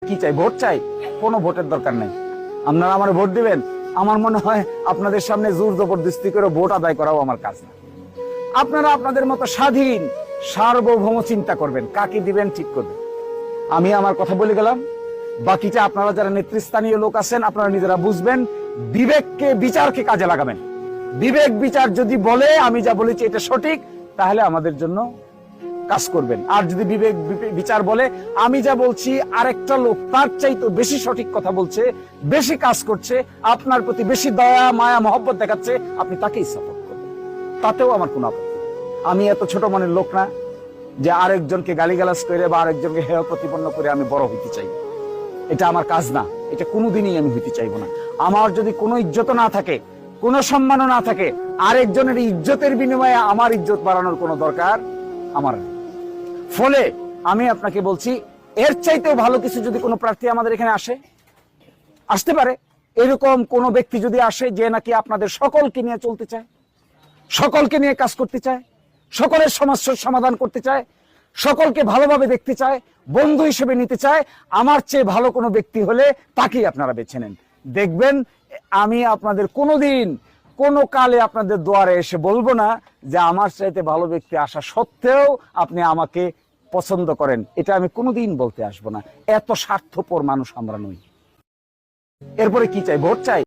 কি চাই? ভোট চাই? কোনো ভোটের দরকার নেই। আপনারা আমার ভোট দিবেন, আমার মনে হয় আপনাদের সামনে জোর জবরদস্তি করে ভোট আদায় করাও আমার কাজ না। আপনারা আপনাদের মতো স্বাধীন সার্বভৌম চিন্তা করবেন, কাকে দিবেন ঠিক করবেন। আমি আমার কথা বলে গেলাম, বাকিটা আপনারা যারা নেতৃস্থানীয় লোক আছেন আপনারা নিজেরা বুঝবেন। বিবেককে বিচারকে কাজে লাগাবেন। বিবেক বিচার যদি বলে আমি যা বলেছি এটা সঠিক, তাহলে আমাদের জন্য কাজ করবেন। আর যদি বিবেক বিচার বলে আমি যা বলছি আরেকটা লোক তার চাইতে বেশি সঠিক কথা বলছে, বেশি কাজ করছে, আপনার প্রতি বেশি দয়া মায়া মহব্বত দেখাচ্ছে, আপনি তাকেই সাপোর্ট করবেন, তাতেও আমার কোনো আপত্তি নেই। আমি এত ছোট মনের লোক না যে আরেকজনকে গালিগালাজ করে বা আরেকজনকে হেয় প্রতিপন্ন করে আমি বড় হইতে চাই। এটা আমার কাজ না, এটা কোনোদিনই আমি হইতে চাইবো না। আমার যদি কোনো ইজ্জত না থাকে, কোনো সম্মানও না থাকে, আরেকজনের ইজ্জতের বিনিময়ে আমার ইজ্জত বাড়ানোর কোনো দরকার আমার নেই। ফলে আমি আপনাকে বলছি, এর চাইতেও ভালো কিছু যদি কোনো প্রার্থী আমাদের এখানে আসতে পারে, এরকম কোন ব্যক্তি যদি আসে যে নাকি আপনাদের সকলকে নিয়ে চলতে চায়, সকলকে নিয়ে কাজ করতে চায়, সকলের সমস্যার সমাধান করতে চায়, সকলকে ভালোভাবে দেখতে চায়, বন্ধু হিসেবে নিতে চায়, আমার চেয়ে ভালো কোনো ব্যক্তি হলে তাকেই আপনারা বেছে নেন। দেখবেন আমি আপনাদের কোনোদিন কোনো কালে আপনাদের দুয়ারে এসে বলবো না যে আমার চাইতে ভালো ব্যক্তি আসা সত্ত্বেও আপনি আমাকে পছন্দ করেন। এটা আমি কোনোদিন বলতে আসবো না। এত স্বার্থপর মানুষ আমরা নই। এরপরে কি চাই? ভোট চাই।